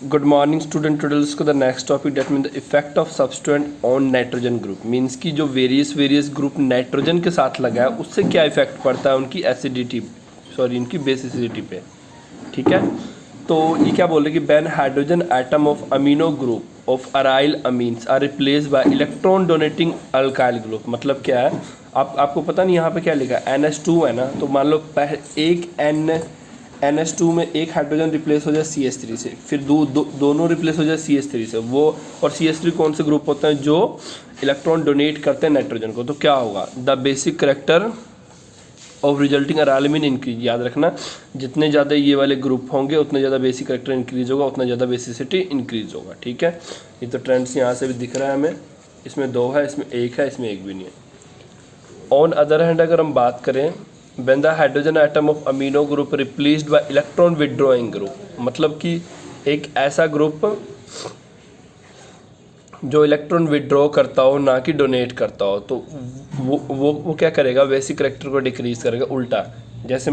Good morning student, today इसको the next topic that mean the effect of substituent on nitrogen group. Means की जो various group nitrogen के साथ लगा है उससे क्या इफेक्ट पड़ता है उनकी एसिडिटी, सॉरी इनकी बेसिसिटी पे। ठीक है, तो ये क्या बोल रहे हैं कि when hydrogen atom of amino group of aryl amines are replace by electron donating alkyl group. मतलब क्या है, आपको पता नहीं यहाँ पे क्या लिखा है, NH2 है ना, तो मान लो एक NH2 में एक हाइड्रोजन रिप्लेस हो जाए CH3 से, फिर दोनों रिप्लेस हो जाए CH3 से, वो और CH3 कौन से ग्रुप होते हैं जो इलेक्ट्रॉन डोनेट करते हैं नाइट्रोजन को, तो क्या होगा, the basic character of resulting arylamine increase. याद रखना, जितने ज़्यादा ये वाले ग्रुप होंगे उतने ज़्यादा बेसिक करैक्टर इंक्रीज होगा, उतना ज़्यादा बेसिसिटी इंक्रीज होगा। ठीक है, ये तो ट्रेंड्स यहाँ से भी दिख रहा है हमें, इसमें 2 है, इसमें 1 है, इसमें 1 भी नहीं है। ऑन अदर हैंड अगर हम बात करें, when the hydrogen atom of amino group replaced by electron withdrawing group, मतलब कि एक ऐसा ग्रुप जो इलेक्ट्रॉन विड्रॉ करता हो ना कि डोनेट करता हो, तो वो क्या करेगा, बेसिक करैक्टर को डिक्रीज करेगा उल्टा। जैसे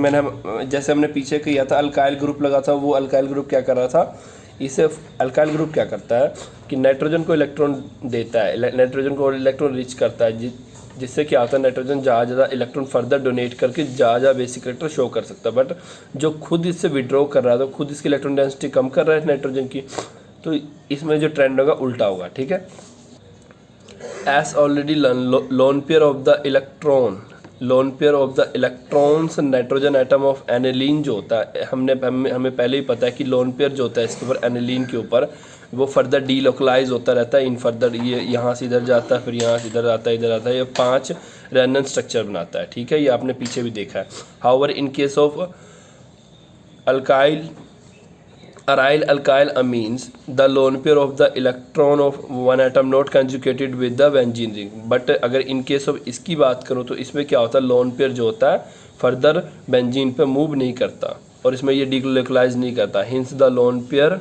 हमने पीछे किया था, अल्काइल ग्रुप लगा था, वो अल्काइल ग्रुप क्या कर रहा था, इसे अल्काइल ग्रुप क्या करता है कि नाइट्रोजन को इलेक्ट्रॉन देता है, नाइट्रोजन को इलेक्ट्रॉन रिच करता है, जिससे क्या होता है, नाइट्रोजन ज़्यादा इलेक्ट्रॉन फर्दर डोनेट करके ज़्यादा बेसिक करैक्टर शो कर सकता है। बट जो खुद इससे विड्रॉ कर रहा है, तो खुद इसकी इलेक्ट्रॉन डेंसिटी कम कर रहा है नाइट्रोजन की, तो इसमें जो ट्रेंड होगा उल्टा होगा। ठीक है, S already loan pair of the electrons nitrogen atom of aniline जो होता है, हमें पहले ही पता है कि लोन पेयर जो होता है इसके ऊपर एनिलीन के ऊपर, वो फर्दर डीलोकलाइज होता रहता है इन फर्दर, ये यहाँ से इधर जाता है, फिर यहाँ से इधर आता है, इधर आता है, ये 5 रेजोनेंस स्ट्रक्चर बनाता है। ठीक है, ये आपने पीछे भी देखा है। However in case of aryl alkyl amines the lone pair of the electron of one atom not conjugated with the benzene ring. But अगर इन केस ऑफ इसकी बात करूँ तो इसमें क्या होता है, लोन पेयर जो होता है फर्दर बेंजीन पे मूव नहीं करता और इसमें ये डीलोकलाइज नहीं करता। Hence the lone pair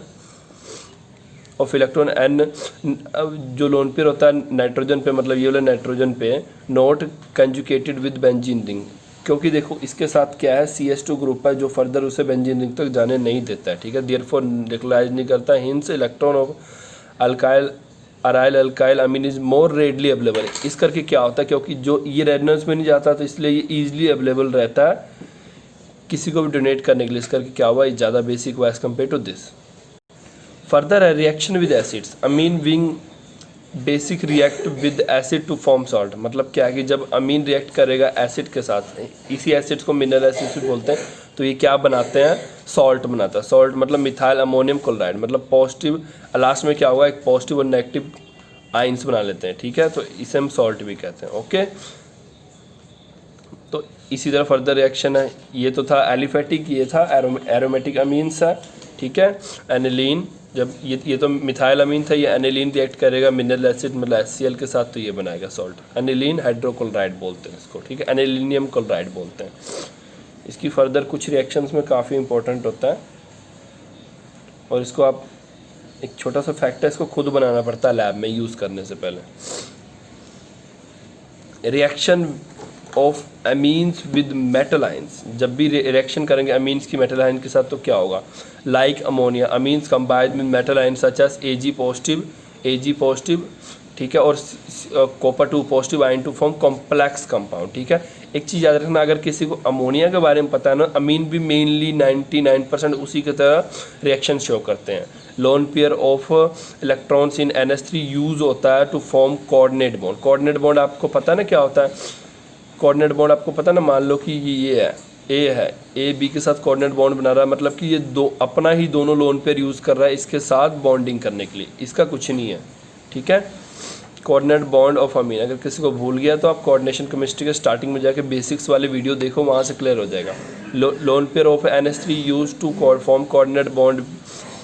of electron N, जो लोन पेयर होता है नाइट्रोजन पे, मतलब ये वाला नाइट्रोजन पे not conjugated with benzene ring, क्योंकि देखो इसके साथ क्या है, CH2 ग्रुप है जो फर्दर उसे बेंजीन रिंग तक जाने नहीं देता है। ठीक है, देयरफॉर डिक्लाइज नहीं करता। Hence electron of aryl alkyl amine is more readily available. इस करके क्या होता है, क्योंकि जो ये रेजोनेंस में नहीं जाता तो इसलिए ये ईजिली अवेलेबल रहता है किसी को भी डोनेट करने के लिए। इस करके क्या हुआ, ये ज़्यादा बेसिक हुआ as compare to this. Further reaction with acids, amine being basic react with acid to form salt. मतलब क्या है कि जब अमीन रिएक्ट करेगा एसिड के साथ, इसी एसिड्स को मिनरल एसिड बोलते हैं, तो ये क्या बनाते हैं, सॉल्ट बनाता है। सॉल्ट मतलब मिथाइल अमोनियम क्लोराइड, मतलब पॉजिटिव, लास्ट में क्या होगा, एक पॉजिटिव और नेगेटिव आइंस बना लेते हैं। ठीक है, तो इसे हम सॉल्ट भी कहते हैं। ओके, तो इसी तरह फर्दर रिएक्शन है, ये तो था एलिफेटिक, ये था एरोमेटिक अमीन्स है। ठीक है, एनिलीन, जब ये तो मिथाइल अमीन था, ये एनिलीन रिएक्ट करेगा मिनरल एसिड मतलब HCl के साथ, तो ये बनाएगा सॉल्ट। एनिलीन हाइड्रोक्लोराइड बोलते हैं इसको। ठीक है, एनिलीनियम क्लोराइड बोलते हैं। इसकी फर्दर कुछ रिएक्शंस में काफ़ी इंपॉर्टेंट होता है, और इसको आप, एक छोटा सा फैक्ट है, इसको खुद बनाना पड़ता है लैब में यूज़ करने से पहले। Reaction of amines with metal ions, जब भी रिएक्शन करेंगे अमीन्स की मेटल आयन के साथ तो क्या होगा, like ammonia amines combined with metal ion such as Ag positive, ठीक है, और copper 2 positive ion to form complex compound. ठीक है, एक चीज़ याद रखना, अगर किसी को अमोनिया के बारे में पता है ना, अमीन भी मेनली 99% उसी की तरह रिएक्शन शो करते हैं। Lone pair of electrons in NH3 use होता है to form coordinate bond. Coordinate bond आपको पता है ना क्या होता है, कोऑर्डिनेट बॉन्ड आपको पता ना, मान लो कि ये है A B के साथ कोऑर्डिनेट बॉन्ड बना रहा है, मतलब कि ये दो अपना ही दोनों लोन पेयर यूज़ कर रहा है इसके साथ बॉन्डिंग करने के लिए, इसका कुछ नहीं है। ठीक है, कोऑर्डिनेट बॉन्ड ऑफ अमीन, अगर किसी को भूल गया तो आप कोऑर्डिनेशन केमिस्ट्री के स्टार्टिंग में जाके बेसिक्स वाले वीडियो देखो, वहाँ से क्लियर हो जाएगा। Lone pair of NH3 use to form coordinate bond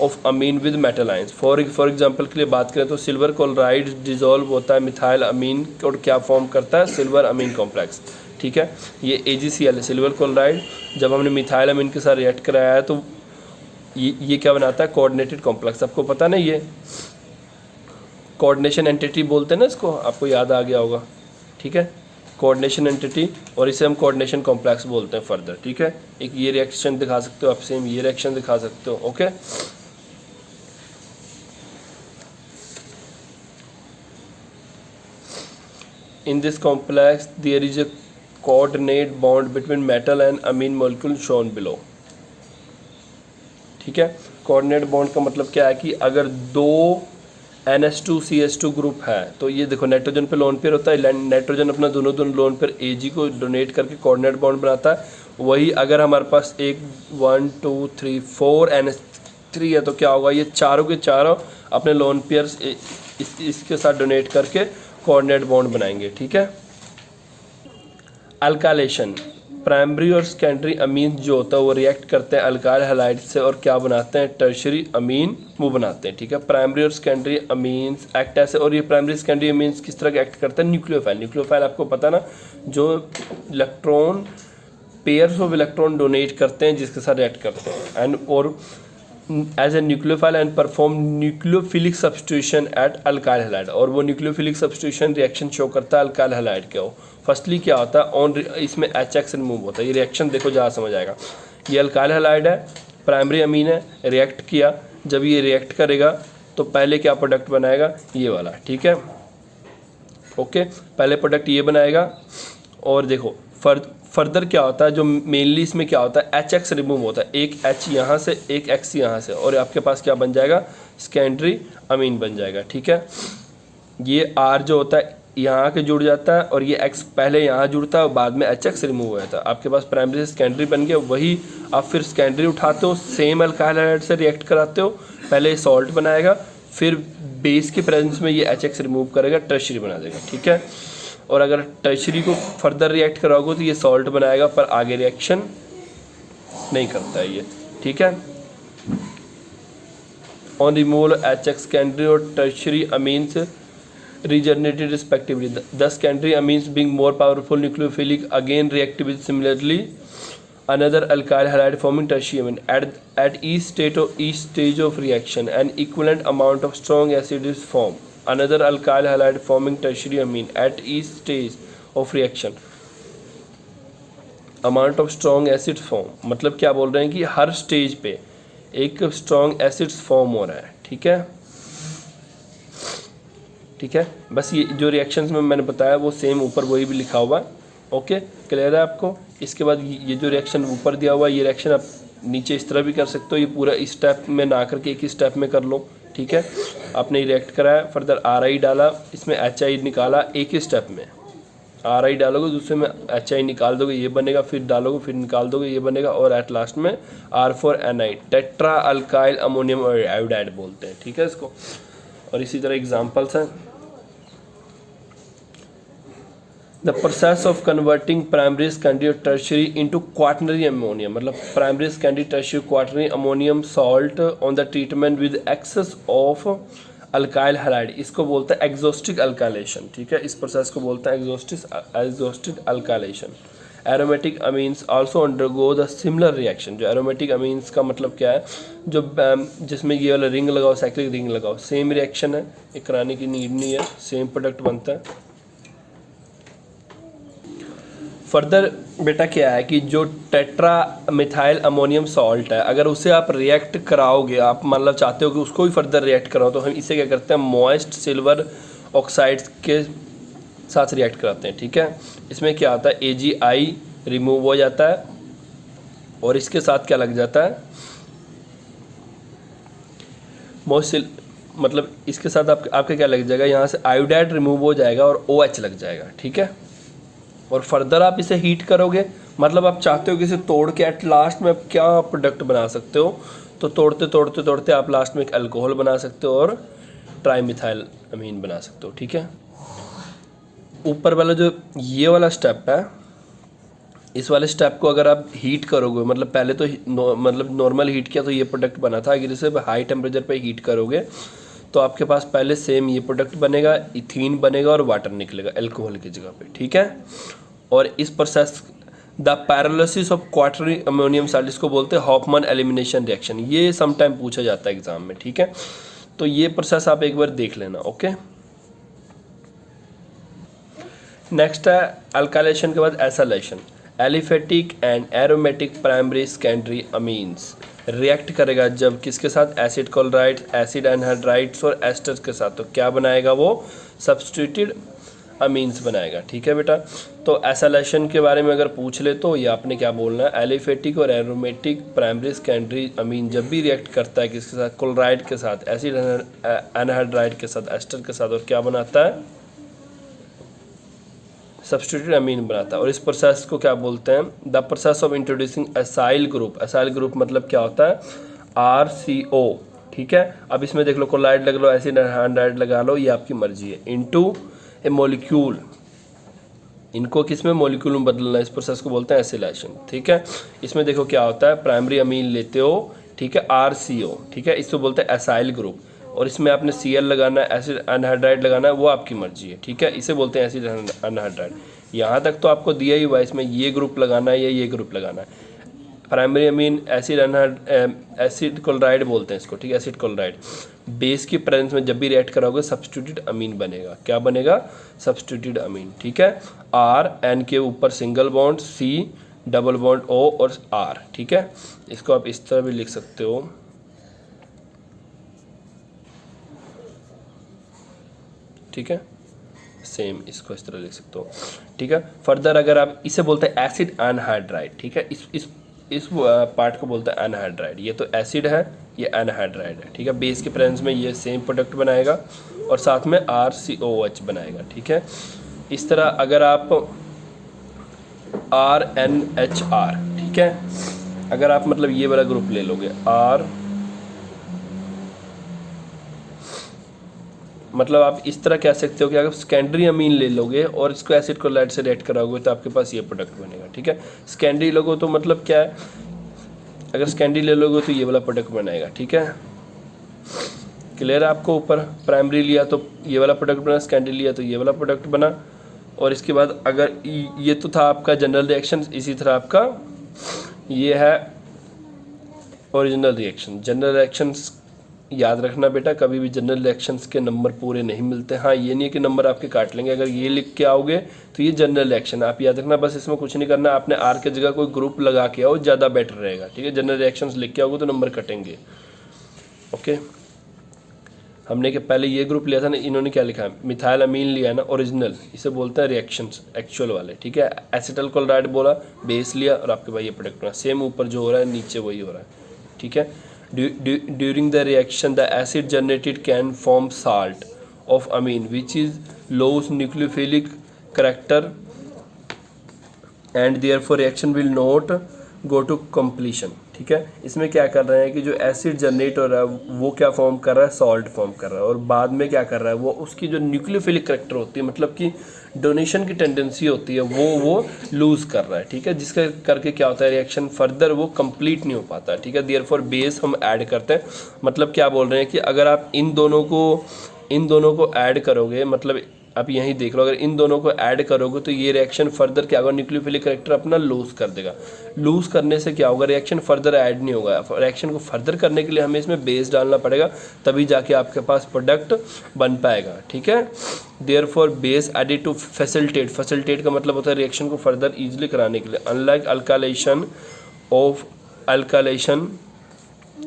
of amine with metal ions. For example के लिए बात करें तो सिल्वर क्लोराइड डिजोल्व होता है मिथाइल अमीन और क्या फॉर्म करता है, सिल्वर अमीन कॉम्प्लेक्स। ठीक है, ये AgCl है, सिल्वर क्लोराइड, जब हमने मिथाइल अमीन के साथ रिएक्ट कराया है तो ये क्या बनाता है, कोऑर्डिनेटेड कॉम्प्लेक्स। आपको पता ना, ये कोऑर्डिनेशन एंटिटी बोलते हैं ना इसको, आपको याद आ गया होगा। ठीक है, कोऑर्डिनेशन एंटिटी, और इसे हम कोऑर्डिनेशन कॉम्प्लेक्स बोलते हैं फर्दर। ठीक है, एक ये रिएक्शन दिखा सकते हो आप, सेम ये रिएक्शन दिखा सकते हो। Okay, in this complex there is a coordinate bond between metal and amine molecule shown below. ठीक है, कोऑर्डिनेट बॉन्ड का मतलब क्या है कि अगर दो NH2CH2 ग्रुप है तो ये देखो नाइट्रोजन पे लोन पेयर होता है, नाइट्रोजन अपना दोनों लोन पेयर Ag को डोनेट करके कोऑर्डिनेट बॉन्ड बनाता है। वही अगर हमारे पास एक 1 2 3 4 NH3 है तो क्या होगा, ये चारों के चारों अपने लोन पेयर्स इसके साथ डोनेट करके कोऑर्डिनेट बॉन्ड बनाएंगे। ठीक है, अल्काइलेशन, प्राइमरी और सेकेंडरी अमीन जो होता है वो रिएक्ट करते हैं अल्काइल हैलाइड से और क्या बनाते हैं, टर्शरी अमीन वो बनाते हैं। ठीक है, प्राइमरी और सेकेंडरी अमीन्स एक्ट ऐसे, और ये प्राइमरी सेकेंडरी अमीन्स किस तरह के एक्ट करते हैं, न्यूक्लियोफाइल। न्यूक्लियोफाइल आपको पता ना, जो electron pairs of electron donate करते हैं जिसके साथ रिएक्ट करते हैं एंड और as a nucleophile and perform nucleophilic substitution at alkyl halide, और वो न्यूक्लियोफिलिक सब्स्टिट्यूशन रिएक्शन शो करता है अल्काइल हैलाइड के। फर्स्टली क्या होता है, ऑन इसमें HX रिमूव होता है। ये रिएक्शन देखो जहाँ समझ आएगा, ये अल्काइल हैलाइड है, प्राइमरी अमीन है, रिएक्ट किया, जब ये रिएक्ट करेगा तो पहले क्या प्रोडक्ट बनाएगा, ये वाला। ठीक है, ओके, पहले प्रोडक्ट ये बनाएगा और देखो फर्दर क्या होता है, जो मेनली इसमें क्या होता है, HX रिमूव होता है, एक H यहाँ से एक X यहाँ से, और आपके पास क्या बन जाएगा, सेकेंडरी अमीन बन जाएगा। ठीक है, ये R जो होता है यहाँ के जुड़ जाता है और ये X पहले यहाँ जुड़ता है और बाद में HX रिमूव हो जाता है। आपके पास प्राइमरी से सेकेंडरी बन गया, वही आप फिर सेकेंडरी उठाते हो, सेम अल्काइल हैलाइड से रिएक्ट कराते हो, पहले सॉल्ट बनाएगा, फिर बेस के प्रेजेंस में ये HX रिमूव करेगा, टर्शरी बना देगा। ठीक है, और अगर टर्शरी को फर्दर रिएक्ट कराओगे तो ये सॉल्ट बनाएगा पर आगे रिएक्शन नहीं करता है ये। ठीक है, ऑन रिमूवल HX सेकेंडरी और tertiary amines regenerated respectively. The secondary amines being more powerful nucleophilic again react with similarly another alkyl halide forming tertiary amine. At each stage of reaction, an equivalent amount of strong acid is formed. Another alkyl halide forming tertiary amine. At each stage of reaction, amount of strong acids form. मतलब क्या बोल रहे हैं कि हर stage पे एक strong acids form हो रहा है। ठीक है, ठीक है, बस ये जो रिएक्शंस में मैंने बताया वो सेम ऊपर वही भी लिखा हुआ है। ओके, क्लियर है आपको। इसके बाद ये जो रिएक्शन ऊपर दिया हुआ है, ये रिएक्शन आप नीचे इस तरह भी कर सकते हो, ये पूरा इस स्टेप में ना करके एक ही स्टेप में कर लो। ठीक है, आपने रिएक्ट कराया, फर्दर RI डाला, इसमें HI निकाला, एक ही स्टेप में RI डालोगे, दूसरे में HI निकाल दोगे, ये बनेगा, फिर डालोगे, फिर निकाल दोगे, ये बनेगा, और एट लास्ट में R4NI, tetra alkyl ammonium iodide बोलते हैं। ठीक है इसको, और इसी तरह एग्जांपल्स हैं। The process of converting primary secondary और टर्शरी इनटू क्वाटरनरी अमोनियम, मतलब primary secondary tertiary quaternary ammonium salt on the treatment with excess of alkyl halide, इसको बोलते हैं एग्जॉस्टिक अल्काइलेशन। ठीक है, इस प्रोसेस को बोलते हैं exhaustive alkylation. Aromatic amines also undergo the similar reaction. जो एरोमेटिक अमीन्स का मतलब क्या है, जो जिसमें ये वाला रिंग लगाओ, साइक्लिक रिंग लगाओ, सेम रिएक्शन है, ये कराने की नीड नहीं है, सेम प्रोडक्ट बनता है। फर्दर बेटा क्या है कि जो टेट्रा मिथाइल अमोनियम सॉल्ट है, अगर उसे आप रिएक्ट कराओगे, आप मतलब चाहते हो कि उसको भी फर्दर रिएक्ट कराओ, तो हम इसे क्या करते हैं, मॉइस्ट सिल्वर ऑक्साइड्स के साथ रिएक्ट कराते हैं। ठीक है, इसमें क्या आता है, AgI रिमूव हो जाता है और इसके साथ क्या लग जाता है, मॉइस्ट, मतलब इसके साथ आपके क्या लग जाएगा, यहाँ से आयोडाइड रिमूव हो जाएगा और OH लग जाएगा। ठीक है, और फर्दर आप इसे हीट करोगे, मतलब आप चाहते हो कि इसे तोड़ के एट लास्ट में आप क्या प्रोडक्ट बना सकते हो, तो तोड़ते तोड़ते तोड़ते आप लास्ट में एक अल्कोहल बना सकते हो और ट्राईमिथाइल अमीन बना सकते हो। ठीक है, ऊपर वाला जो ये वाला स्टेप है, इस वाले स्टेप को अगर आप हीट करोगे, मतलब पहले तो मतलब नॉर्मल हीट किया तो ये प्रोडक्ट बना था, अगर इसे हाई टेम्परेचर पे हीट करोगे तो आपके पास पहले सेम ये प्रोडक्ट बनेगा, इथीन बनेगा और वाटर निकलेगा अल्कोहल की जगह पे। ठीक है, और इस process the paralysis of quaternary ammonium salt, इसको बोलते हैं हॉफमैन एलिमिनेशन रिएक्शन। ये समटाइम पूछा जाता है एग्जाम में। ठीक है, तो ये प्रोसेस आप एक बार देख लेना। ओके, नेक्स्ट है अल्काइलेशन के बाद acylation. Aliphatic and aromatic primary secondary amines react करेगा जब किसके साथ, एसिड क्लोराइड, एसिड एनहाइड्राइड्स और एस्टर्स के साथ, तो क्या बनाएगा वो, सब्स्टिट्यूटेड अमीन्स बनाएगा। ठीक है बेटा, तो एसाइलेशन के बारे में अगर पूछ ले तो ये आपने क्या बोलना है, एलिफेटिक और एरोमेटिक प्राइमरी सेकेंडरी अमीन जब भी रिएक्ट करता है किसके साथ, क्लोराइड के साथ, एसिड एनहाइड्राइड के साथ, एस्टर के साथ, और क्या बनाता है, सब्स्टिट्यूट अमीन बनाता है। और इस प्रोसेस को क्या बोलते हैं, the process of introducing acyl group. Acyl group मतलब क्या होता है, RCO। ठीक है, अब इसमें देख लो क्लोराइड लगा लो, एसिड एनहाइड्राइड लगा लो, ये आपकी मर्जी है, इनटू ए मॉलिक्यूल, इनको किस में, मॉलिक्यूल में बदलना, इस प्रोसेस को बोलते हैं एसिलेशन। ठीक है, इसमें देखो क्या होता है, प्राइमरी अमीन लेते हो, ठीक है, RCO, ठीक है, इसको बोलते हैं एसाइल ग्रुप, और इसमें आपने Cl लगाना है, एसिड एनहाइड्राइड लगाना है, वो आपकी मर्जी है। ठीक है, इसे बोलते हैं एसिड एनहाइड्राइड। यहाँ तक तो आपको दिया ही हुआ है, इसमें ये ग्रुप लगाना है या ये ग्रुप लगाना है। Primary amine acid acid chloride बोलते हैं इसको। ठीक है, एसिड क्लोराइड बेस की प्रेजेंस में जब भी रिएक्ट कराओगे सब्स्टिट्यूटेड अमीन बनेगा। क्या बनेगा, सब्स्टिट्यूटेड अमीन। ठीक है, R N के ऊपर single bond, C double bond O और R। ठीक है, इसको आप इस तरह भी लिख सकते हो, ठीक है, सेम इसको इस तरह लिख सकते हो। ठीक है, फर्दर अगर आप इसे बोलते हैं एसिड एनहाइड्राइड। ठीक है, इस पार्ट को बोलते हैं एनहाइड्राइड। ये तो एसिड है, ये एनहाइड्राइड है। ठीक है, बेस के प्रेजेंस में ये सेम प्रोडक्ट बनाएगा और साथ में RCOH बनाएगा। ठीक है, इस तरह अगर आप RNHR, ठीक है, अगर आप मतलब ये वाला ग्रुप ले लोगे, R मतलब आप इस तरह कह सकते हो कि अगर सेकेंडरी अमीन ले लोगे और इसको एसिड क्लोराइड से रिएक्ट कराओगे तो आपके पास ये प्रोडक्ट बनेगा। ठीक है, सेकेंडरी लोगो तो मतलब क्या है, अगर सेकेंडरी ले लोगे तो ये वाला प्रोडक्ट बनेगा। ठीक है, क्लियर है आपको, ऊपर प्राइमरी लिया तो ये वाला प्रोडक्ट बना, सेकेंडरी लिया तो ये वाला प्रोडक्ट बना। और इसके बाद अगर ये तो था आपका जनरल रिएक्शन, इसी तरह आपका ये है ओरिजिनल रिएक्शन। जनरल रिएक्शंस याद रखना बेटा, कभी भी जनरल रिएक्शंस के नंबर पूरे नहीं मिलते। हाँ, ये नहीं है कि नंबर आपके काट लेंगे, अगर ये लिख के आओगे तो ये जनरल रिएक्शन आप याद रखना, बस इसमें कुछ नहीं करना, आपने R के जगह कोई ग्रुप लगा के आओ, ज़्यादा बेटर रहेगा। ठीक है, जनरल रिएक्शंस लिख के आओगे तो नंबर कटेंगे। ओके, हमने कि पहले ये ग्रुप लिया था ना, इन्होंने क्या लिखा है, मिथाइल अमीन लिया है ना ओरिजिनल, इसे बोलते हैं रिएक्शंस एक्चुअल वाले। ठीक है, एसिटल क्लोराइड बोला, बेस लिया और आपके पास ये प्रोडक्ट बना, सेम ऊपर जो हो रहा है नीचे वही हो रहा है। ठीक है, during the reaction the acid generated can form salt of amine which is low nucleophilic character and therefore reaction will not go to completion। ठीक है, इसमें क्या कर रहे हैं कि जो एसिड जनरेट हो रहा है वो क्या फॉर्म कर रहा है, सॉल्ट फॉर्म कर रहा है, और बाद में क्या कर रहा है वो उसकी जो न्यूक्लियोफिलिक करैक्टर होती है, मतलब कि डोनेशन की टेंडेंसी होती है, वो लूज़ कर रहा है। ठीक है, जिसका करके क्या होता है, रिएक्शन फर्दर वो कंप्लीट नहीं हो पाता। ठीक है, देयरफॉर बेस हम ऐड करते हैं, मतलब क्या बोल रहे हैं कि अगर आप इन दोनों को ऐड करोगे, मतलब आप यहीं देख लो, अगर इन दोनों को ऐड करोगे तो ये रिएक्शन फर्दर क्या होगा, न्यूक्लियोफिलिक करैक्टर अपना लूज कर देगा। लूज करने से क्या होगा, रिएक्शन फर्दर ऐड नहीं होगा। रिएक्शन को फर्दर करने के लिए हमें इसमें बेस डालना पड़ेगा, तभी जाके आपके पास प्रोडक्ट बन पाएगा। ठीक है, therefore base added to facilitate का मतलब होता है रिएक्शन को फर्दर ईजिली कराने के लिए। Unlike alkylation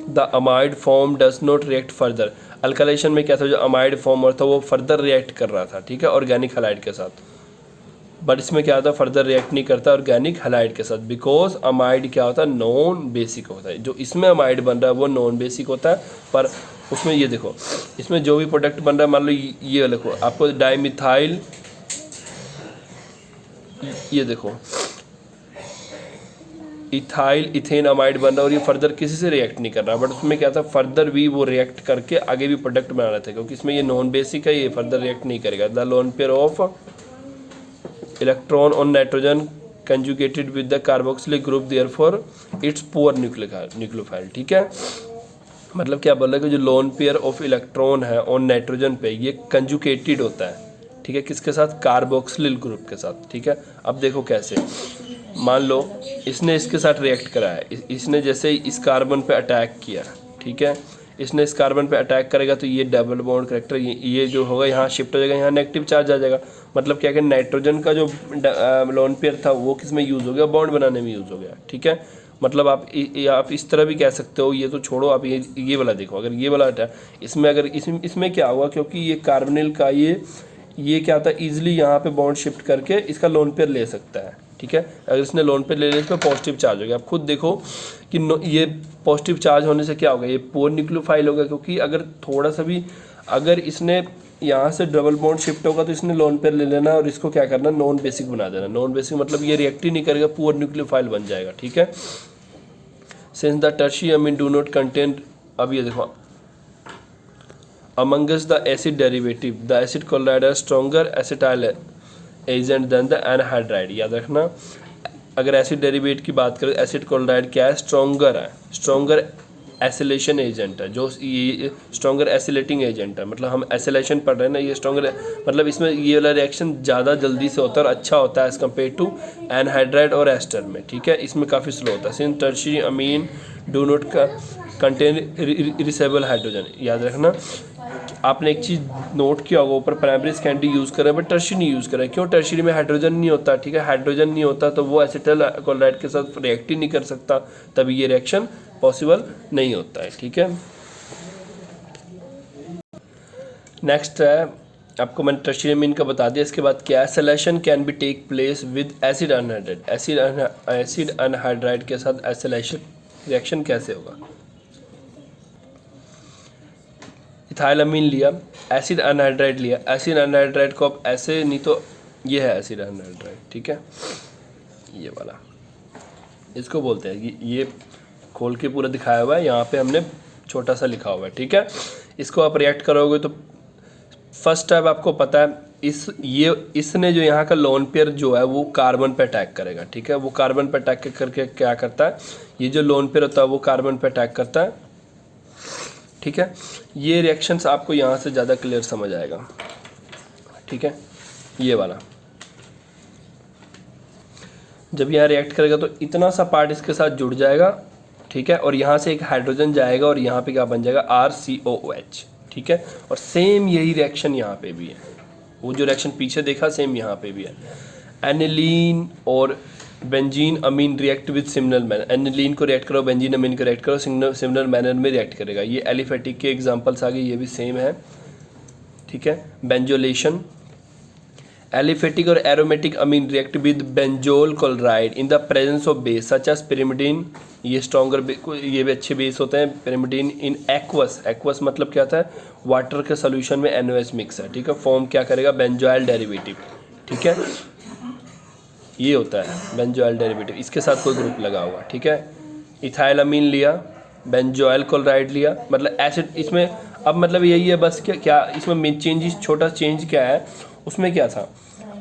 the amide form does not react further. Alkylation में क्या था, जो अमाइड फॉर्म और था वो फर्दर रिएक्ट कर रहा था। ठीक है, ऑर्गेनिक हैलाइड के साथ, बट इसमें क्या होता है, फर्दर रिएक्ट नहीं करता ऑर्गेनिक हैलाइड के साथ, बिकॉज अमाइड क्या होता है, नॉन बेसिक होता है। जो इसमें अमाइड बन रहा है वो नॉन बेसिक होता है, पर उसमें ये देखो, इसमें जो भी प्रोडक्ट बन रहा है, मान लो ये देखो आपको डाइमिथाइल, ये देखो इथाइल इथेन अमाइड बन रहा है और ये फर्दर किसी से रिएक्ट नहीं कर रहा, बट उसमें क्या था, फर्दर भी वो रिएक्ट करके आगे भी प्रोडक्ट बना रहे थे, क्योंकि इसमें ये नॉन बेसिक है, ये फर्दर रिएक्ट नहीं करेगा। The lone pair of electron on nitrogen conjugated with the carboxylic group, therefore it's poor nucleophile. ठीक है, मतलब क्या बोल रहा है कि जो लोन पेयर ऑफ इलेक्ट्रॉन है ऑन नाइट्रोजन पे, ये कंजुगेटेड होता है। ठीक है, किसके साथ, कार्बोक्सिलिल ग्रुप के साथ। ठीक है, अब देखो कैसे, मान लो इसने इसके साथ रिएक्ट करा है, इसने जैसे इस कार्बन पे अटैक किया, ठीक है, इसने इस कार्बन पे अटैक करेगा तो ये डबल बॉन्ड करैक्टर ये जो होगा यहाँ शिफ्ट हो जाएगा, यहाँ नेगेटिव चार्ज आ जाएगा। मतलब क्या कि नाइट्रोजन का जो लोन पेयर था वो किस में यूज़ हो गया, बॉन्ड बनाने में यूज़ हो गया। ठीक है, मतलब आप इस तरह भी कह सकते हो, ये तो छोड़ो, आप ये वाला देखो, अगर ये वाला अटैक इसमें, अगर इसमें क्या हुआ, क्योंकि ये कार्बोनिल का ये ये क्या होता है, ईजिली यहाँ पे बॉन्ड शिफ्ट करके इसका लोन पेयर ले सकता है, ठीक है। अगर इसने लोन पेयर ले लिया, इस पर पॉजिटिव चार्ज हो गया। आप खुद देखो कि ये पॉजिटिव चार्ज होने से क्या होगा, ये पुअर न्यूक्लियोफाइल होगा, क्योंकि अगर थोड़ा सा भी अगर इसने यहाँ से डबल बॉन्ड शिफ्ट होगा तो इसने लोन पेयर ले लेना और इसको क्या करना, नॉन बेसिक बना देना। नॉन बेसिक मतलब ये रिएक्ट ही नहीं करेगा, पुअर न्यूक्लियोफाइल बन जाएगा, ठीक है। Since the tertiary amine do not contain, अब ये देखो, amongst the acid derivative the acid chloride are stronger acetyl agent than the anhydride। याद रखना, अगर एसिड डेरिवेट की बात करें, एसिड क्लोराइड क्या है, स्ट्रॉन्गर है, स्ट्रॉन्गर एसिलेशन एजेंट है, जो ये स्ट्रॉन्गर एसिलेटिंग एजेंट है, मतलब हम एसिलेशन पढ़ रहे हैं ना, ये स्ट्रॉन्गर मतलब इसमें ये वाला रिएक्शन ज़्यादा जल्दी से होता है और अच्छा होता है एज़ कम्पेयर टू एनहाइड्राइड और एस्टर में, ठीक है। इसमें काफ़ी स्लो होता है। Since tertiary amine do not contain replaceable hydrogen. याद रखना, आपने एक चीज़ नोट किया होगा, ऊपर प्राइमरी सेकेंडरी यूज़ कर रहे हैं बट टर्शियरी नहीं यूज़ कर रहे हैं। क्यों? टर्शियरी में हाइड्रोजन नहीं होता, ठीक है। हाइड्रोजन नहीं होता तो वो एसिटल क्लोराइड के साथ रिएक्ट ही नहीं कर सकता, तभी ये रिएक्शन पॉसिबल नहीं होता है, ठीक है। नेक्स्ट है, आपको मैंने टर्शियरी अमीन का बता दिया। इसके बाद क्या है, acylation can be take place with acid anhydride. Acid anhydride के साथ एसिलेशन रिएक्शन कैसे होगा। इथाइल अमीन लिया, एसिड अनहाइड्राइड लिया, एसिड अनहाइड्राइड को अब ऐसे नहीं तो ये है एसिड अनहाइड्राइड, ठीक है, ये वाला इसको बोलते हैं। ये खोल के पूरा दिखाया हुआ है, यहाँ पे हमने छोटा सा लिखा हुआ है, ठीक है। इसको आप रिएक्ट करोगे तो फर्स्ट स्टेप आपको पता है, इसने जो यहाँ का लोन पेयर जो है वो कार्बन पे अटैक करेगा, ठीक है। वो कार्बन पे अटैक करके क्या करता है, ये जो लोन पेयर होता है वो कार्बन पे अटैक करता है, ठीक है। ये रिएक्शंस आपको यहाँ से ज़्यादा क्लियर समझ आएगा, ठीक है। ये वाला जब यहाँ रिएक्ट करेगा तो इतना सा पार्ट इसके साथ जुड़ जाएगा, ठीक है, और यहाँ से एक हाइड्रोजन जाएगा और यहाँ पे क्या बन जाएगा, RCOOH, ठीक है। और सेम यही रिएक्शन यहाँ पे भी है, वो जो रिएक्शन पीछे देखा सेम यहाँ पे भी है। एनिलीन और benzene amine react with similar manner. Aniline को रिएक्ट करो, बेंजीन अमीन को रिएक्ट करो, सिमिलर मैनर में रिएक्ट करेगा। ये एलिफेटिक के एग्जांपल्स आ गए, ये भी सेम है, ठीक है। बेंजोलेशन, एलिफेटिक और aromatic amine react with benzoyl chloride in the presence of base such as pyrimidine. ये स्ट्रॉन्गर, ये भी अच्छे बेस होते हैं। पिरिमिडीन इन एक्वस, एक्वस मतलब क्या होता है, वाटर के सोल्यूशन में NaOH मिक्स है, ठीक है। फॉर्म क्या करेगा, बेंजोइल डेरिवेटिव, ठीक है। ये होता है बेंजोइल डेरिवेटिव, इसके साथ कोई ग्रुप लगा हुआ, ठीक है। इथाइल अमीन लिया, बेंजोइल क्लोराइड लिया, मतलब एसिड इसमें अब मतलब यही है बस। क्या इसमें मेन चेंज, छोटा चेंज क्या है उसमें, क्या था,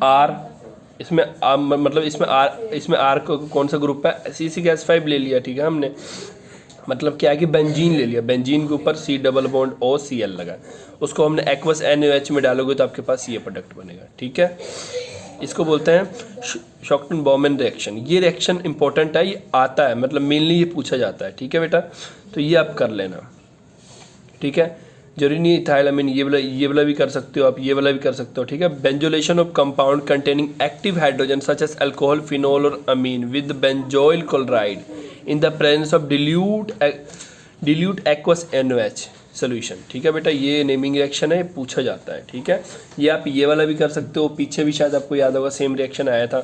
R इसमें मतलब इसमें R कौन सा ग्रुप है, C6H5 ले लिया, ठीक है हमने। मतलब क्या है कि बेंजीन ले लिया, बेंजीन के ऊपर C डबल बॉन्ड OCl लगा, उसको हमने एक्वस NaOH में डालोगे तो आपके पास ये प्रोडक्ट बनेगा, ठीक है। इसको बोलते हैं शॉक्टन बॉमन रिएक्शन। ये रिएक्शन इंपॉर्टेंट है, ये आता है, मतलब मेनली ये पूछा जाता है, ठीक है बेटा। तो ये आप कर लेना, ठीक है। जरूरी नहीं इथाइल अमीन ये वाला भी कर सकते हो आप, ये वाला भी कर सकते हो, ठीक है। Benzoylation of compound containing active hydrogen such as alcohol, phenol और amine with benzoyl chloride in the presence of dilute aqueous NaOH solution, ठीक है बेटा। ये नेमिंग रिएक्शन है, पूछा जाता है, ठीक है। ये आप ये वाला भी कर सकते हो, पीछे भी शायद आपको याद होगा सेम रिएक्शन आया था,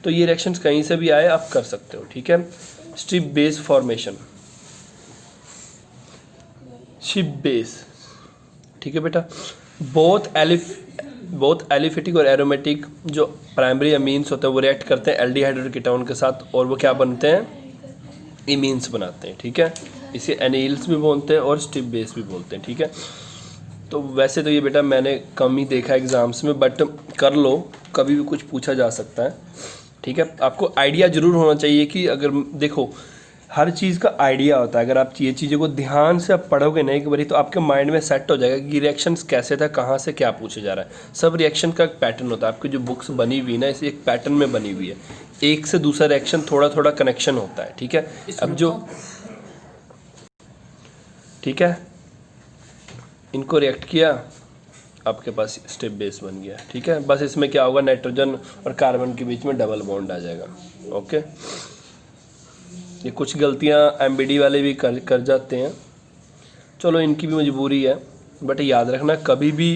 तो ये रिएक्शंस कहीं से भी आए आप कर सकते हो, ठीक है। Strip base formation, strip base, ठीक है बेटा। बोथ एलिफेटिक और एरोमेटिक जो प्राइमरी अमीन्स होते हैं वो रिएक्ट करते हैं एल्डिहाइड और कीटोन के साथ, और वो क्या बनते हैं, इमीन्स बनाते हैं, ठीक है। इसे एनिल्स भी बोलते हैं और स्ट्रिप बेस भी बोलते हैं, ठीक है। तो वैसे तो ये बेटा मैंने कम ही देखा एग्जाम्स में, बट कर लो, कभी भी कुछ पूछा जा सकता है, ठीक है। आपको आइडिया ज़रूर होना चाहिए कि अगर देखो हर चीज़ का आइडिया होता है, अगर आप ये चीज़ों को ध्यान से आप पढ़ोगे ना एक बारी तो आपके माइंड में सेट हो जाएगा कि रिएक्शंस कैसे था, कहाँ से क्या पूछा जा रहा है। सब रिएक्शन का एक पैटर्न होता है, आपकी जो बुक्स बनी हुई ना इसे एक पैटर्न में बनी हुई है, एक से दूसरा रिएक्शन थोड़ा थोड़ा कनेक्शन होता है, ठीक है। अब जो ठीक है इनको रिएक्ट किया, आपके पास स्ट्रिप बेस बन गया, ठीक है। बस इसमें क्या होगा, नाइट्रोजन और कार्बन के बीच में डबल बॉन्ड आ जाएगा, ओके। ये कुछ गलतियां MBD वाले भी कर जाते हैं, चलो इनकी भी मजबूरी है, बट याद रखना कभी भी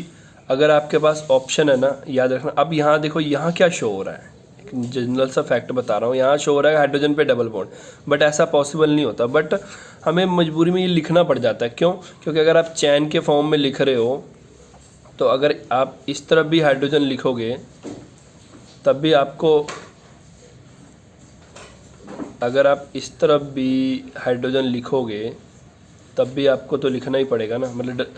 अगर आपके पास ऑप्शन है ना, याद रखना। अब यहाँ देखो, यहाँ क्या शो हो रहा है, एक जनरल सा फैक्ट बता रहा हूँ, यहाँ शो हो रहा है हाइड्रोजन पे डबल बॉन्ड, बट ऐसा पॉसिबल नहीं होता। बट हमें मजबूरी में ये लिखना पड़ जाता है। क्यों? क्योंकि अगर आप चैन के फॉर्म में लिख रहे हो तो अगर आप इस तरफ भी हाइड्रोजन लिखोगे तब भी आपको, अगर आप इस तरफ भी हाइड्रोजन लिखोगे तब भी आपको तो लिखना ही पड़ेगा ना, मतलब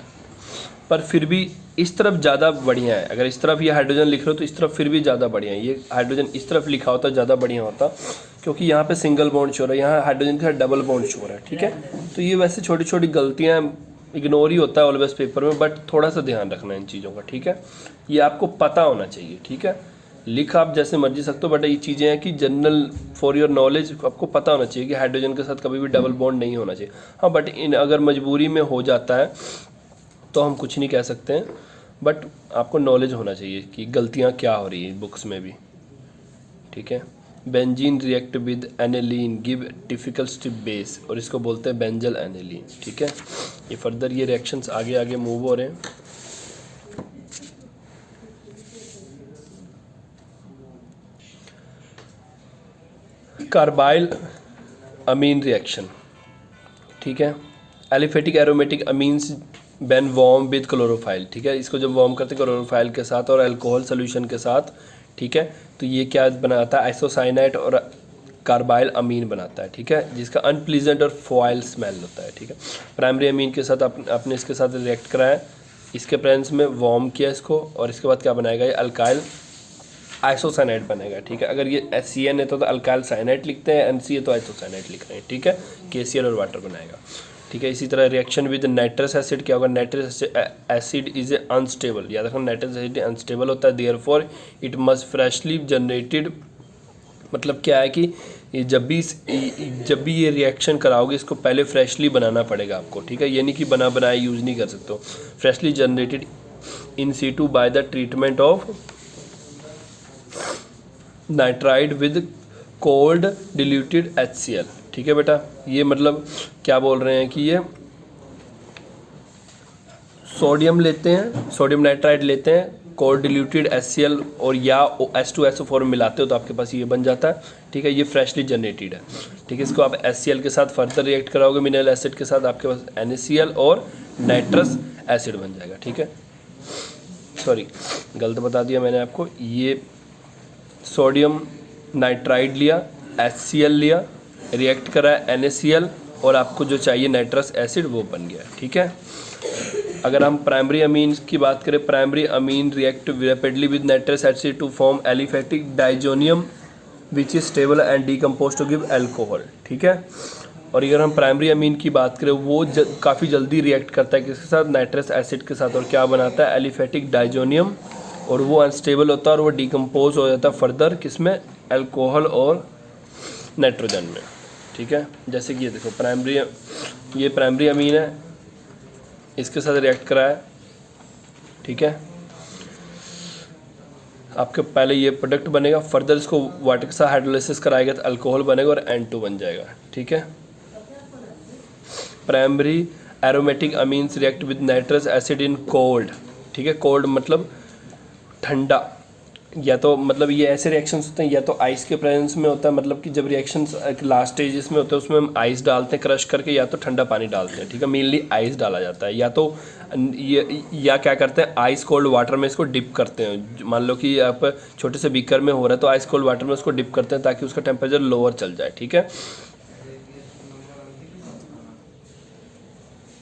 पर फिर भी इस तरफ ज़्यादा बढ़िया है। अगर इस तरफ ये हाइड्रोजन लिख रहे हो तो इस तरफ फिर भी ज़्यादा बढ़िया है। ये हाइड्रोजन इस तरफ लिखा होता ज़्यादा बढ़िया होता, क्योंकि यहाँ पे सिंगल बॉन्ड शो हो रहा है, यहाँ हाइड्रोजन के साथ डबल बॉन्ड शो हो रहा है। ठीक है, तो ये वैसे छोटी छोटी गलतियाँ इग्नोर ही होता है ऑलवेज पेपर में, बट थोड़ा सा ध्यान रखना है इन चीज़ों का। ठीक है, ये आपको पता होना चाहिए। ठीक है, लिख आप जैसे मर्जी सकते हो, बट ये चीज़ें हैं कि जनरल फॉर योर नॉलेज आपको पता होना चाहिए कि हाइड्रोजन के साथ कभी भी डबल बॉन्ड नहीं होना चाहिए। हाँ, बट इन अगर मजबूरी में हो जाता है तो हम कुछ नहीं कह सकते हैं, बट आपको नॉलेज होना चाहिए कि गलतियाँ क्या हो रही है बुक्स में भी। ठीक है, benzene react with aniline give typical strip base, और इसको बोलते हैं बेंजल एनिलीन। ठीक है, ये फर्दर ये रिएक्शंस आगे आगे मूव हो रहे हैं। कार्बाइल अमीन रिएक्शन। ठीक है, aliphatic aromatic amines Ben warm with chlorophyll. ठीक है, इसको जब वार्म करते हैं क्लोरोफाइल के साथ और अल्कोहल सोल्यूशन के साथ, ठीक है, तो ये क्या बनाता है, आइसोसाइनाइड और कार्बाइल अमीन बनाता है। ठीक है, जिसका अनप्लीजेंट और फॉइल स्मेल होता है। ठीक है, प्राइमरी अमीन के साथ आपने इसके साथ रिएक्ट कराया, इसके प्रेजेंस में वार्म किया इसको, और इसके बाद क्या बनाएगा, ये अल्काइल आइसोसाइनाइड बनेगा। ठीक है, अगर ये HCN है तो अल्काइल साइनाइड लिखते हैं, NCA तो आइसोसाइनाइड लिख रहे हैं। ठीक है, KCl और वाटर बनाएगा। ठीक है, इसी तरह रिएक्शन विद नाइट्रस एसिड क्या होगा, nitrous acid is a unstable, याद रखना नाइट्रस एसिड अनस्टेबल होता है, therefore it must freshly generated. मतलब क्या है कि ये जब भी ये रिएक्शन कराओगे इसको पहले फ्रेशली बनाना पड़ेगा आपको। ठीक है, ये नहीं कि बना बनाए यूज़ नहीं कर सकते हो, freshly generated in situ by the treatment of nitride with cold diluted HCl। ठीक है बेटा, ये मतलब क्या बोल रहे हैं कि ये सोडियम लेते हैं, सोडियम नाइट्राइड लेते हैं, कोल्ड डिल्यूटेड HCl और या H2SO4 मिलाते हो तो आपके पास ये बन जाता है। ठीक है, ये फ्रेशली जनरेटेड है। ठीक है, इसको आप HCl के साथ फर्दर रिएक्ट कराओगे मिनरल एसिड के साथ, आपके पास NaCl और नाइट्रस एसिड बन जाएगा। ठीक है, सॉरी गलत बता दिया मैंने आपको, ये सोडियम नाइट्राइड लिया, HCl लिया, रिएक्ट करा NaCl और आपको जो चाहिए नाइट्रस एसिड वो बन गया। ठीक है, अगर हम प्राइमरी अमीन की बात करें, primary amine react rapidly with nitrous acid to form aliphatic diazonium which is stable and decompose to give alcohol. ठीक है, और अगर हम प्राइमरी अमीन की बात करें वो काफ़ी जल्दी रिएक्ट करता है किसके साथ, नाइट्रस एसिड के साथ, और क्या बनाता है, एलिफेटिक डाइजोनियम, और वो अनस्टेबल होता है और वो डीकम्पोज हो जाता है फर्दर किसमें, अल्कोहल और नाइट्रोजन में। ठीक है, जैसे कि ये देखो ये प्राइमरी अमीन है, इसके साथ रिएक्ट कराया। ठीक है, आपके पहले ये प्रोडक्ट बनेगा, फर्दर इसको वाटर के साथ हाइड्रोलाइसिस कराएगा तो अल्कोहल बनेगा और N2 बन जाएगा। ठीक है, primary aromatic amines react with nitrous acid in cold. ठीक है, कोल्ड मतलब ठंडा, या तो मतलब ये ऐसे रिएक्शंस होते हैं या तो आइस के प्रेजेंस में होता है, मतलब कि जब रिएक्शंस लास्ट स्टेजेस में होते हैं उसमें हम आइस डालते हैं क्रश करके, या तो ठंडा पानी डालते हैं। ठीक है, मेनली आइस डाला जाता है, या तो या क्या करते हैं, आइस कोल्ड वाटर में इसको डिप करते हैं। मान लो कि आप छोटे से बीकर में हो रहा है तो आइस कोल्ड वाटर में उसको डिप करते हैं ताकि उसका टेम्परेचर लोअर चल जाए। ठीक है,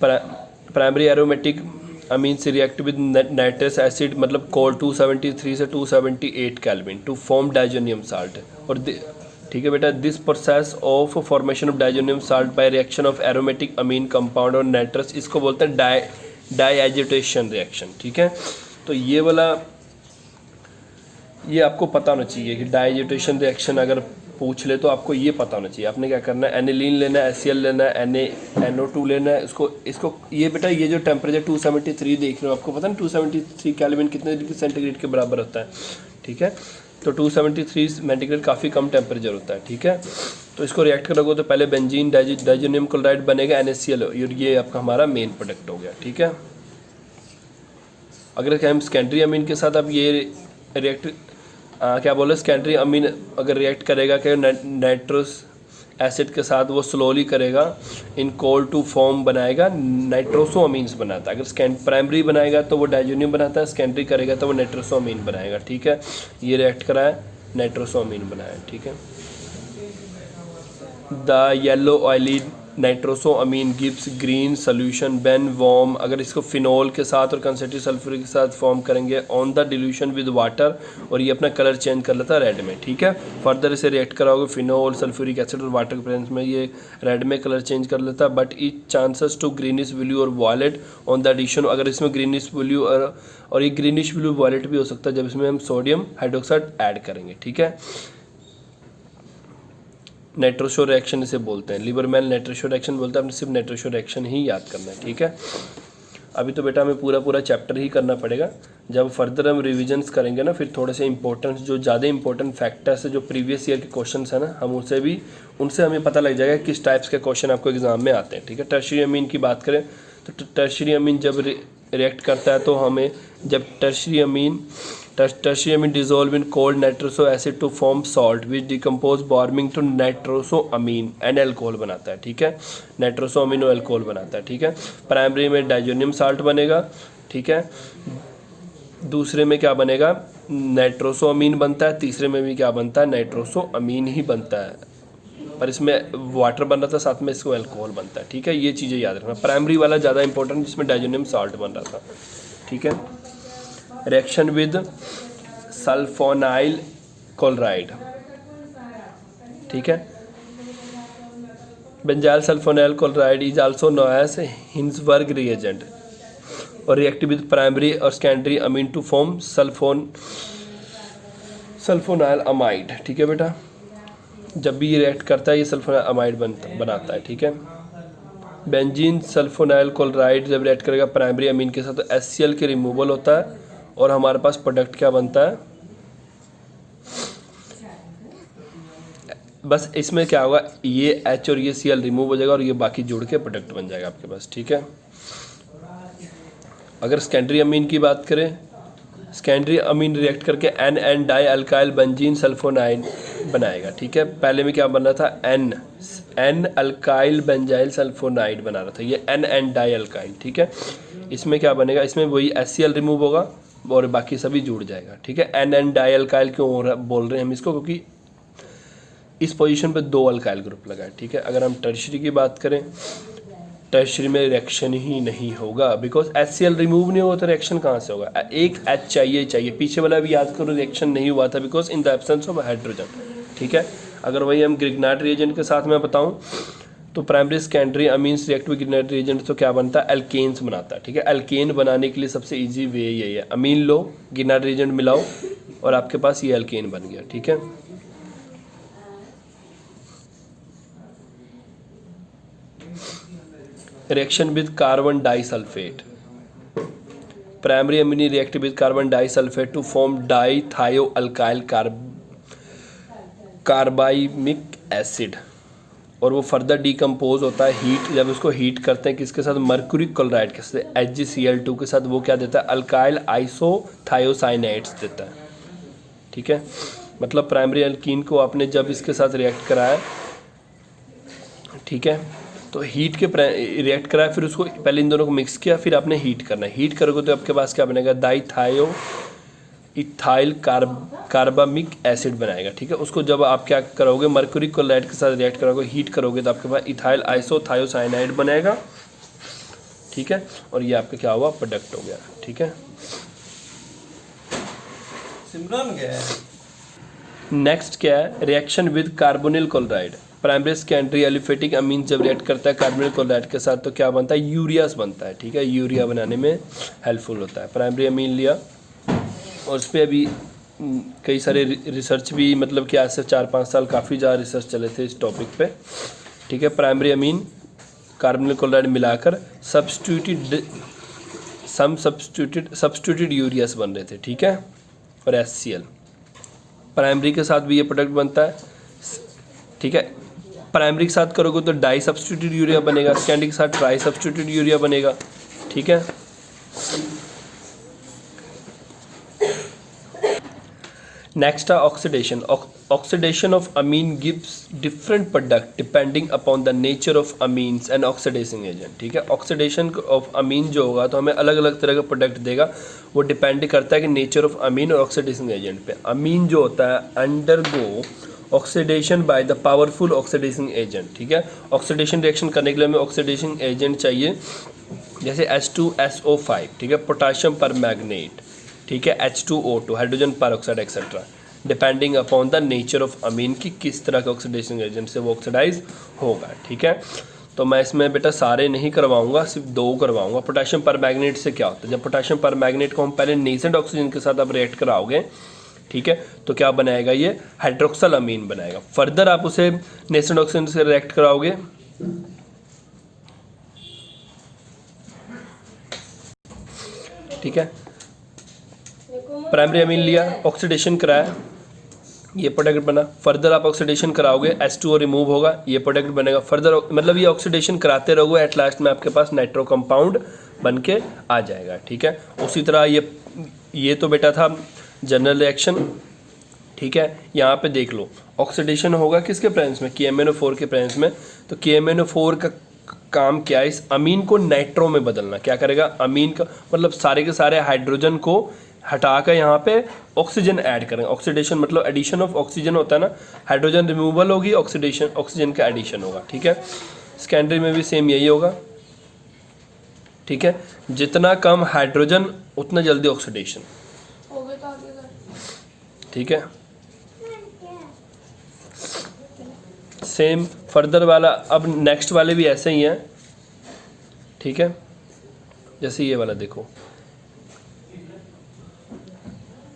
प्राइमरी एरोमेटिक अमीन से रिएक्ट विद नाइट्रस एसिड मतलब कोल्ड 273 से 278 kelvin to form diazonium salt. और ठीक है बेटा, this process of formation of diazonium salt by reaction of aromatic amine compound और नाइट्रस, इसको बोलते हैं डाइएजिटेशन रिएक्शन। ठीक है, तो ये वाला ये आपको पता होना चाहिए कि डाइएजिटेशन रिएक्शन अगर पूछ ले तो आपको ये पता होना चाहिए। आपने क्या करना है, एनिलीन लेना है, HCl लेना है, NaNO2 लेना है, इसको ये बेटा ये जो टेम्परेचर 273 देख रहे हो, आपको पता है 273 केल्विन कितने डिग्री सेंटीग्रेड के बराबर होता है। ठीक है, तो 273 सेंटीग्रेड काफ़ी कम टेम्परेचर होता है। ठीक है, तो इसको रिएक्ट करोगे तो पहले बेंजीन डाइजोनियम क्लोराइड बनेगा NaCl, और ये आपका हमारा मेन प्रोडक्ट हो गया। ठीक है, अगर हम सेकेंडरी अमीन के साथ अब ये रिएक्ट क्या बोले, सेकेंडरी अमीन अगर रिएक्ट करेगा कि नाइट्रस एसिड के साथ, वो स्लोली करेगा इन कोल्ड टू फॉर्म बनाएगा नाइट्रोसो अमीन्स बनाता है। अगर प्राइमरी बनाएगा तो वो डाइजोनियम बनाता है, सेकेंडरी करेगा तो वो नाइट्रोसो अमीन बनाएगा। ठीक है, ये रिएक्ट करा है, नाइट्रोसो अमीन बनाया। ठीक है, the yellow oily nitroso amine gives green solution when warm. अगर इसको फिनोल के साथ और कंसनट्रेटेड सल्फ्यूरिक के साथ फॉर्म करेंगे on the dilution with water, और ये अपना कलर चेंज कर लेता है रेड में। ठीक है, फर्दर इसे रिएक्ट कराओगे फिनोल, सल्फ्यूरिक एसिड और वाटर के प्रेजेंस में, ये रेड में कलर चेंज कर लेता है। But it chances to greenish blue और वॉयलेट ऑन द एडिशन। अगर इसमें ग्रीनिश ब्लू और ये ग्रीनिश ब्लू वॉयलेट भी हो सकता है जब इसमें हम सोडियम हाइड्रोक्साइड ऐड करेंगे। ठीक है, नाइट्रोसो रिएक्शन इसे बोलते हैं, लिबरमैन नाइट्रोसो रिएक्शन बोलते हैं। आपने सिर्फ नाइट्रोसो रिएक्शन ही याद करना है। ठीक है, अभी तो बेटा हमें पूरा चैप्टर ही करना पड़ेगा। जब फर्दर हम रिविजन्स करेंगे ना, फिर थोड़े से इंपॉर्टेंट जो ज़्यादा इंपॉर्टेंट फैक्टर्स है, जो प्रीवियस ईयर के क्वेश्चंस है ना, हम उनसे हमें पता लग जाएगा किस टाइप्स के क्वेश्चन आपको एग्जाम में आते हैं। ठीक है, टर्शियरी अमीन की बात करें तो टर्शियरी अमीन जब रिएक्ट करता है तो हमें जब tertiary amine dissolve in cold nitroso acid to form salt which decompose warming to nitroso amine and alcohol बनाता है। ठीक है, नाइट्रोसो अमीनो एल्कोहल बनाता है। ठीक है, प्राइमरी में डाइजोनियम साल्ट बनेगा। ठीक है, दूसरे में क्या बनेगा, नाइट्रोसो अमीन बनता है, तीसरे में भी क्या बनता है, नाइट्रोसो अमीन ही बनता है, पर इसमें वाटर बन रहा था, साथ में इसको अल्कोहल बनता है। ठीक है, ये चीज़ें याद रखना। प्राइमरी वाला ज़्यादा इंपॉर्टेंट जिसमें डाइजोनियम साल्ट बन रहा था। ठीक है, रिएक्शन विद सल्फोनाइल क्लोराइड। ठीक है, benzyl sulphonyl chloride is also known as Hinsberg reagent और रिएक्ट विद प्राइमरी और secondary amine to form sulphonyl amide. ठीक है बेटा, जब भी ये रिएक्ट करता है ये सल्फोनाइल अमाइड बनाता है। ठीक है, बेंजीन सल्फोनाइल क्लोराइड जब रिएक्ट करेगा प्राइमरी अमीन के साथ तो HCl के रिमूवल होता है और हमारे पास प्रोडक्ट क्या बनता है, बस इसमें क्या होगा, ये H और ये Cl रिमूव हो जाएगा और ये बाकी जुड़ के प्रोडक्ट बन जाएगा आपके पास। ठीक है, अगर सेकेंडरी अमीन की बात करें, सेकेंडरी अमीन रिएक्ट करके एन डाई अल्काइल बेंजीन सल्फोनाइड बनाएगा। ठीक है, पहले में क्या बन रहा था, एन अल्काइल बेंजाइल सल्फोनाइड बना रहा था, ये एन डाई अल्काइल। ठीक है, इसमें क्या बनेगा, इसमें वही HCl रिमूव होगा और बाकी सभी जुड़ जाएगा। ठीक है, एन डाई अल्काइल क्यों बोल रहे हैं हम इसको, क्योंकि इस पोजीशन पे 2 अल्काइल ग्रुप लगा है। ठीक है, अगर हम टर्शियरी की बात करें, टर्शियरी में रिएक्शन ही नहीं होगा, बिकॉज HCl रिमूव नहीं होगा तो रिएक्शन कहाँ से होगा, एक H चाहिए। पीछे वाला भी याद करो, रिएक्शन नहीं हुआ था because in the absence of hydrogen. ठीक है, अगर वही हम ग्रिग्नार्ड रिएजेंट के साथ मैं बताऊं तो primary secondary amines react with Grignard reagent तो क्या बनता है, एल्केन्स बनाता है। ठीक है, एल्केन बनाने के लिए सबसे ईजी वे यही है, अमीन लो, ग्रिग्नार्ड रिएजेंट मिलाओ और आपके पास ये एल्केन बन गया। ठीक है, reaction with carbon disulphate, primary amine react with carbon disulphate to form dithio alkyl carbamic acid और वो फर्दर डिकम्पोज होता है हीट, जब उसको हीट करते हैं किसके साथ, मर्क्यूरी क्लोराइड के साथ, HgCl2 के साथ, वो क्या देता है, अल्काइल आइसोथायोसाइनेट्स देता है। ठीक है, मतलब प्राइमरी अल्कीन को आपने जब इसके साथ रिएक्ट कराया, ठीक है, तो हीट के रिएक्ट कराया, फिर उसको पहले इन दोनों को मिक्स किया, फिर आपने हीट करना है, हीट करोगे तो आपके पास क्या बनेगा, डाइथायो इथाइल कार्बामिक एसिड बनाएगा। ठीक है, उसको जब आप क्या करोगे, मर्क्यूरी क्लोराइड के साथ रिएक्ट करोगे, हीट करोगे तो आपके पास इथाइल आइसोथायोसाइनाइड बनेगा। ठीक है, और ये आपका क्या हुआ, प्रोडक्ट हो गया। ठीक है, सिमरन गया। नेक्स्ट क्या है, reaction with carbonyl chloride, primary secondary aliphatic अमीन जब रिएक्ट करता है कार्बोनिल क्लोराइड के साथ तो क्या बनता है, यूरियास बनता है। ठीक है, यूरिया बनाने में हेल्पफुल होता है। प्राइमरी अमीन लिया और उस पर अभी कई सारे रिसर्च भी, मतलब कि आज से 4-5 साल काफ़ी ज़्यादा रिसर्च चले थे इस टॉपिक पे। ठीक है, प्राइमरी अमीन कार्बोनिल क्लोराइड मिलाकर सब्स्टिट्यूटेड यूरियास बन रहे थे। ठीक है, और HCl प्राइमरी के साथ भी ये प्रोडक्ट बनता है। ठीक है, प्राइमरी के साथ करोगे तो डाई सब्स्टिट्यूटेड यूरिया बनेगा, सेकेंडरी के साथ ट्राई सब्स्टिट्यूटेड यूरिया बनेगा। ठीक है, नेक्स्ट है oxidation. Oxidation of amine gives different product depending upon the nature of amines and oxidising agent. ठीक है, ऑक्सीडेशन ऑफ अमीन जो होगा तो हमें अलग अलग तरह का प्रोडक्ट देगा, वो डिपेंड करता है कि नेचर ऑफ अमीन और ऑक्सीडाइजिंग एजेंट पे। अमीन जो होता है undergo oxidation by the powerful oxidising agent. ठीक है, ऑक्सीडेशन रिएक्शन करने के लिए हमें ऑक्सीडेशन एजेंट चाहिए, जैसे H2SO5, ठीक है, पोटाशियम पर मैग्नेट, ठीक है, H2O2 hydrogen peroxide etcetera, depending upon the nature of amine की किस तरह के ऑक्सीडेशन एजेंट से वो ऑक्सीडाइज होगा। ठीक है, तो मैं इसमें बेटा सारे नहीं करवाऊंगा, सिर्फ 2 करवाऊंगा। पोटाशियम पर मैग्नेट से क्या होता है, जब पोटाशियम पर मैग्नेट को हम पहले नेसेंट ऑक्सीजन के साथ आप रिएक्ट कराओगे, ठीक है, तो क्या बनाएगा, ये हाइड्रोक्सल अमीन बनाएगा। फर्दर आप उसे नेसेंट ऑक्सीजन से रिएक्ट कराओगे, ठीक है, प्राइमरी अमीन लिया, ऑक्सीडेशन कराया, ये प्रोडक्ट बना। फर्दर आप ऑक्सीडेशन कराओगे, H2O रिमूव होगा, ये प्रोडक्ट बनेगा। फर्दर मतलब ये ऑक्सीडेशन कराते रहोगे, एट लास्ट में आपके पास नाइट्रो कंपाउंड बन के आ जाएगा। ठीक है, उसी तरह ये तो बेटा था जनरल रिएक्शन। ठीक है, यहाँ पे देख लो ऑक्सीडेशन होगा किसके प्रेजेंस में, KMnO4 के प्रेजेंस में। तो KMnO4 का काम क्या है, इस अमीन को नाइट्रो में बदलना। क्या करेगा, अमीन का मतलब सारे के सारे हाइड्रोजन को हटा कर यहाँ पे ऑक्सीजन ऐड करेंगे। ऑक्सीडेशन मतलब एडिशन ऑफ ऑक्सीजन होता है ना, हाइड्रोजन रिमूवल होगी, ऑक्सीडेशन ऑक्सीजन का एडिशन होगा। ठीक है, सेकेंडरी में भी सेम यही होगा। ठीक है, जितना कम हाइड्रोजन उतना जल्दी ऑक्सीडेशन। ठीक है, सेम फर्दर वाला, अब नेक्स्ट वाले भी ऐसे ही हैं। ठीक है, जैसे ये वाला देखो,